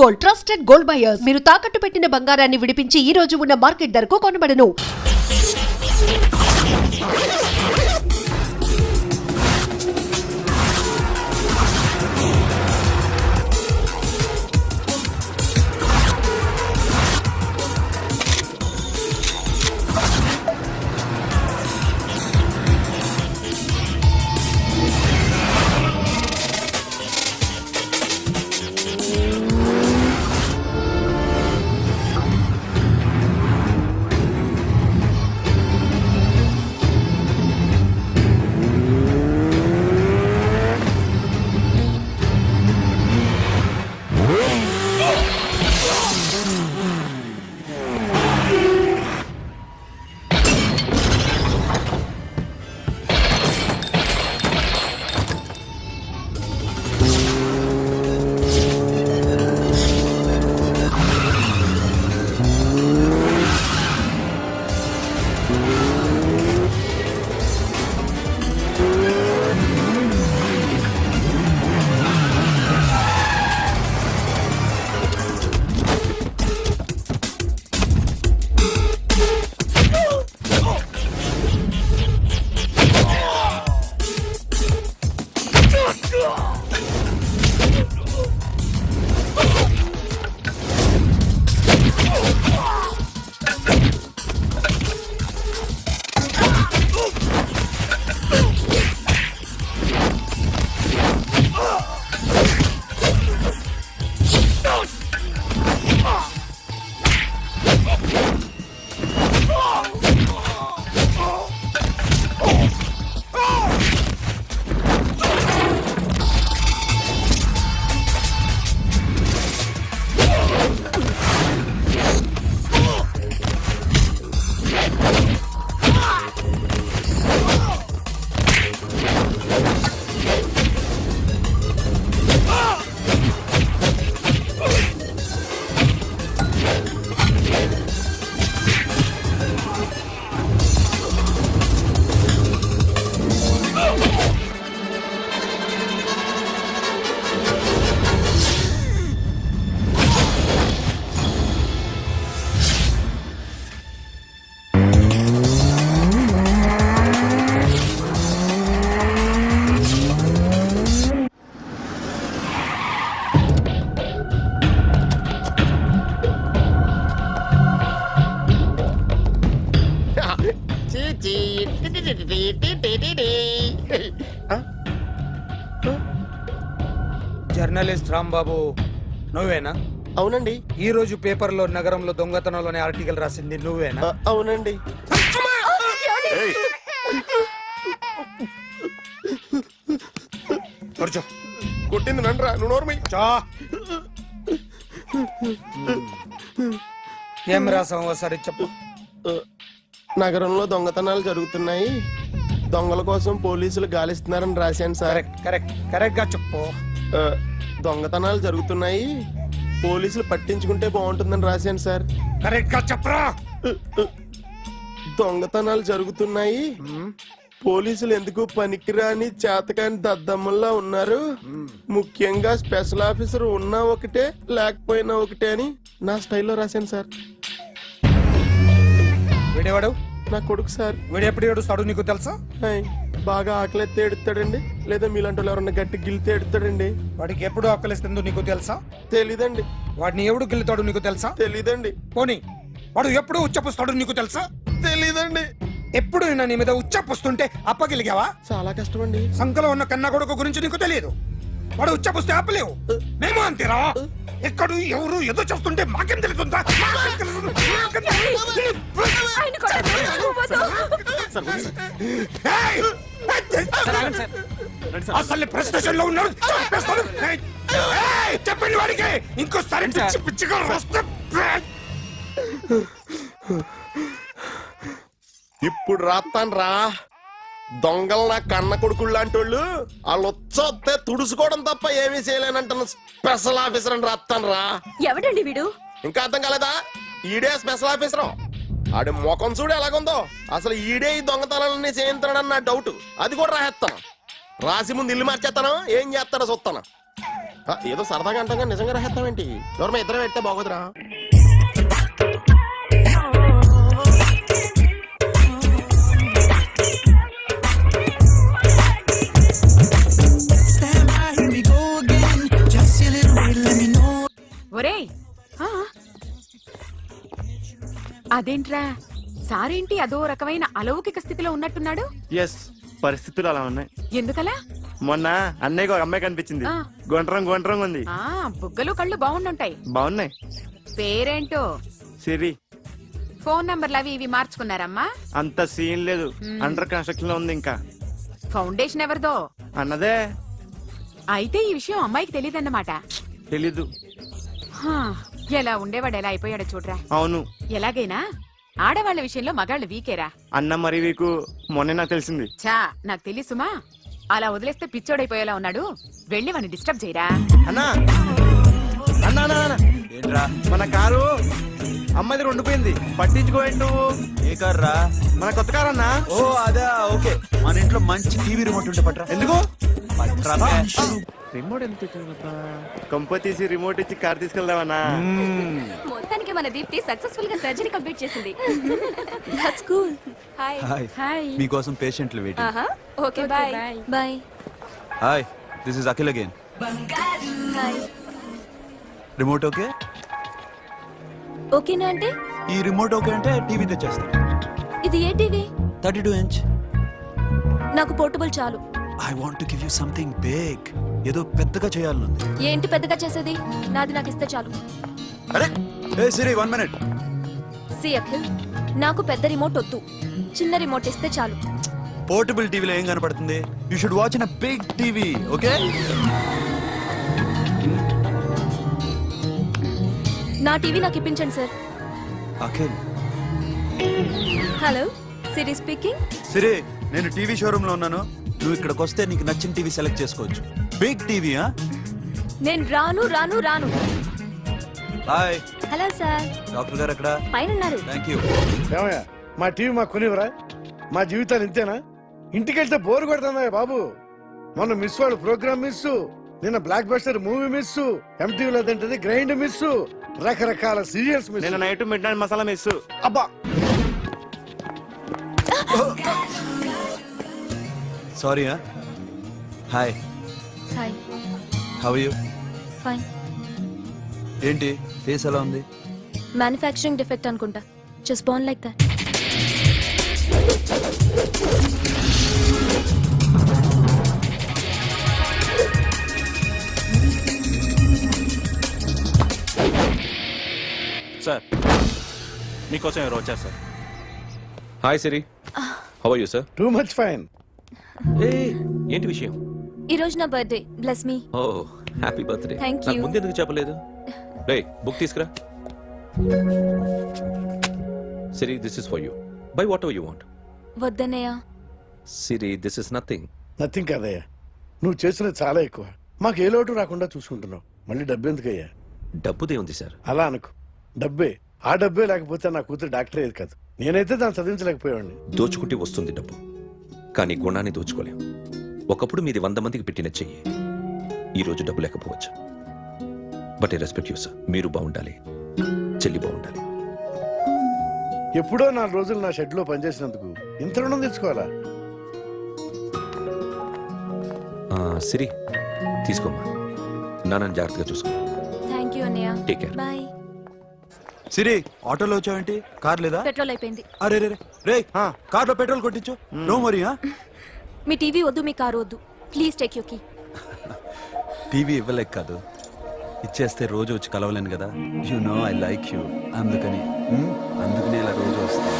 Gold, trusted gold buyers. మీరు తాకట్టు పెట్టిన బంగారాన్ని విడిపించి ఈ రోజు ఉన్న మార్కెట్ ధరకు కొనబడను. జర్నలిస్ట్ రాంబాబు నువ్వేనా? అవునండి. ఈ రోజు పేపర్లో నగరంలో దొంగతనంలోనే ఆర్టికల్ రాసింది నువ్వేనా? అవునండి. కొట్టింది నండ్రా, నువ్వు నోర్మి. ఏం రాసావు ఒకసారి చెప్పు. నగరంలో దొంగతనాలు జరుగుతున్నాయి, దొంగల కోసం పోలీసులు గాలిస్తున్నారని రాశాను సార్. కరెక్ట్ గా చెప్పు. దొంగతనాలు జరుగుతున్నాయి, పోలీసులు పట్టించుకుంటే బాగుంటుందని రాశాను సార్. కరెక్ట్ గా చెప్పరా. దొంగతనాలు జరుగుతున్నాయి, పోలీసులు ఎందుకు పనికిరాని చేతకాని దద్దమ్మల్లా ఉన్నారు, ముఖ్యంగా స్పెషల్ ఆఫీసర్ ఉన్నా ఒకటే లేకపోయినా ఒకటే అని నా స్టైల్లో రాశాను సార్. వీడేవాడు? నా కొడుకు సార్. వీడు ఎప్పుడు ఏడుస్తాడు నీకు తెలుసా? బాగా ఆకలిస్తే ఎడుతాడండి, లేదా మీలాంటి వాళ్ళు ఎవరన్నా గట్టి గిల్లితే ఎడుతాడండి. వాడికి ఎప్పుడు ఆకలిస్తుందో నీకు తెలుసా? తెలీదండి. వాడిని ఎవడు గిల్లుతాడు నీకు తెలుసా? తెలీదండి. పోనీ వాడు ఎప్పుడు ఉచ్చపుస్తాడు నీకు తెలుసా? తెలీదండి. ఎప్పుడు నీ మీద ఉచ్చపుస్తుంటే అప్పగిలిగావా? చాలా కష్టం అండి. సంకలో ఉన్న కన్నా కొడుకు గురించి నీకు తెలియదు. వాడు ఉచ్చపుస్తే ఆపలేవు. మేము అంతేరా. ఎక్కడు ఎవరు ఏదో చేస్తుంటే మాకేం తెలుస్తుందా? అసలు ప్రెస్ స్టేషన్ లో ఉన్నాడు. చెప్పండి వాడికి ఇంకోసారి పిచ్చి పిచ్చిగా వస్తే. ఇప్పుడు రాత్తాను రా. దొంగలు నా కన్న కొడుకులు లాంటి వాళ్ళు వాళ్ళు వచ్చొస్తే తుడుచుకోవడం తప్ప ఏమీ చేయలేనంటున్న స్పెషల్ ఆఫీసర్ అని రాత్తాను రా. ఎవడండి వీడు? ఇంకా అర్థం కాలేదా? ఈడే స్పెషల్ ఆఫీసర్. ఆడి ముఖం చూడు ఎలాగుందో. అసలు ఈడే ఈ దొంగతనాలన్నీ చేయించాడని నా డౌట్. అది కూడా రాసేస్తాను. రాసి ముందు ఇల్లు మార్చేస్తాను, ఏం చేస్తారో చూస్తాను. ఏదో సరదాగా అంటాం నిజంగా రాస్తామేంటి? ఎవరు ఇద్దరు పెడితే బాగోదురా. ఒరేయ్ ఆ? అదేంట్రా సారేంటి అదో రకమైన అలౌకిక స్థితిలో ఉన్నట్టున్నాడు? ఎస్, పరిస్థితులు అలా ఉన్నాయి. ఎందుకలా? మొన్న అన్నయ్యకు ఒక అమ్మాయి కనిపించింది. ఆ. గుండ్రం ఉంది. ఆ బుగ్గలు కళ్ళు బాగుండుంటాయి. బాగున్నాయి. పేరేంటో? సిరి. ఫోన్ నంబర్లు అవి ఇవి మార్చుకున్నారమ్మా? అంత సీన్ లేదు, అండర్ కన్స్ట్రక్షన్ లో ఉంది. ఇంకా ఫౌండేషన్ ఎవరిదో? అన్నదే. అయితే ఈ విషయం అమ్మాయికి తెలియదన్నమాట. తెలీదు. హా, ఎలా ఉండేవాడు ఎలా అయిపోయాడో చూడరా. అవును. ఎలాగైనా ఆడవాళ్ల విషయంలో మగాళ్ళు వీకేరా. అన్న మరి వీకు మొన్నే నాకు తెలిసింది. చా నాకు తెలుసుమా, అలా వదిలేస్తే పిచ్చోడైపోయేలా ఉన్నాడు. వెళ్ళి వాడిని డిస్టర్బ్ చేయరా. అన్నా అన్నా అన్నా, ఏంట్రా మన కారు అమ్మాయిది ఉండిపోయింది, పట్టించుకోండి నువ్వు. ఏ కార్ రా? మన కొత్త కారు అన్నా. ఓ అదా, ఓకే. మన ఇంట్లో మంచి టీవీ రిమోట్ ఉంటే పట్రా. ఎందుకు? పట్రా బే. రిమోట్ ఎంత కంప తీసి రిమోట్ ఇచ్చి కార్ తీసుకెళ్దామన్నా. మొత్తానికి మన దీప్తి సక్సెస్ఫుల్ గా సర్జరీ కంప్లీట్ చేసింది. That's cool. Hi. Hi. Hi. మీకోసం పేషెంట్లు వెయిటింగ్. ఆహా okay bye. Bye. Hi, this is Akhil again. Hi. Remote okay? ఓకేనా అంటే? ఈ రిమోట్ ఓకే అంటే టీవీ తెచ్చేస్తా. ఇది ఏ టీవీ? 32 ఇంచ్. నాకు పోర్టబుల్ చాలు. I want to give you something big. ఏదో పెద్దగా చేయాలనుంది. ఏంటి పెద్దగా చేసేది? నాది నాకు ఇస్తే చాలు. అరే ఏ సిరి, 1 మినిట్. సి అఖిల్, నాకు పెద్ద రిమోట్ వద్దు, చిన్న రిమోట్ ఇస్తే చాలు. పోర్టబుల్ టీవీలో ఏం కనపడుతుంది? You should watch in a big TV, okay? నా టీవీ నాకు ఇప్పించండి sir. Akhil. Hello, Siri speaking. Siri, నేను టీవీ షోరూమ్ లో ఉన్నాను. నువ్వు ఇక్కడికి వస్తే నీకు నచ్చిన టీవీ సెలెక్ట్ చేసుకోవచ్చు. Big TV. నేను రాను రాను రాను. హాయ్. Hello sir. డాక్టర్ గారు ఎక్కడ? పైన ఉన్నారు. Thank you. ఏమయ్యా, మా టీవీ మాకు కొనివరా? మా జీవితాలు ఇంతేనా? ఇంటికెళ్తే బోర్ కొడుతుందా బాబు? మొన్న మిస్ వాళ్ళు ప్రోగ్రామ్ మిస్, నిన్న బ్లాక్ బస్టర్ మూవీ మిస్, ఎంటీవీలో తింటది గ్రైండ్ మిస్, రకరకాల సీరియల్స్ మిస్. నేను night midnight masala miss. అబ్బా, sorry. Hi. Hi. How you? Fine. ఏంటి ఫేస్ ఎలా ఉంది? మ్యానుఫ్యాక్చరింగ్ డిఫెక్ట్ అనుకుంటా. Just born like that. Sir, మీకోసం ఎవరు వచ్చారు sir? Hi Siri, how are you sir? Too much fine. ఏంటి విషయం? ఈ రోజు నా birthday. Bless me. Oh happy birthday. Thank నాకు you. ముందు ఎందుకు చెప్పలేదు? రే బుక్ తీసుకురా. Siri, this is for you. Buy whatever you want. వద్దన్నయ్య. Siri, this is nothing. Nothing కాదయ్యా, నువ్వు చేసినది చాలా ఎక్కువ. మాకు ఏ లోటు రాకుండా చూసుకుంటున్నావు. మళ్ళీ డబ్బు ఎందుకయ్యా? డబ్బుదే ఉంది సార్. అలా అనుకో, డబ్బే. ఆ డబ్బే లేకపోతే నా కూతురు డాక్టర్ అయ్యేది కాదు. నేనైతే దాన్ని చదివించలేకపోయాడిని. దోచుకుంటే వస్తుంది డబ్బు, కానీ గుణాన్ని దోచుకోలేం. ఒకప్పుడు మీది 100 మందికి పెట్టిన చెయ్యి, ఈ రోజు డబ్బు లేకపోవచ్చు. But I respect you sir. మీరు బాగుండాలి, చెల్లి బాగుండాలి. ఎప్పుడో 4 రోజులు నా షెడ్ లో పనిచేసినందుకు ఇంత రుణం తెచ్చుకోవాలా? సిరి, తీసుకోమ్మా. నాన్నని జాగ్రత్తగా చూసుకో. థ్యాంక్ యూ అన్నయ్య. Take care. బాయ్. సిరి, ఆటోలో వచ్చావేంటి? కార్ లేదా? పెట్రోల్ అయిపోయింది. అరే రే రే, కార్ లో పెట్రోల్ కొట్టించు. నో మరి. మీ టీవీ వద్దు, మీ కారు వద్దు. Please take you key. TV ఇవ్వలేక కాదు, ఇచ్చేస్తే రోజు వచ్చి కలవలేను కదా. You know I like you. అందుకని అందుకనే ఇలా రోజు వస్తా.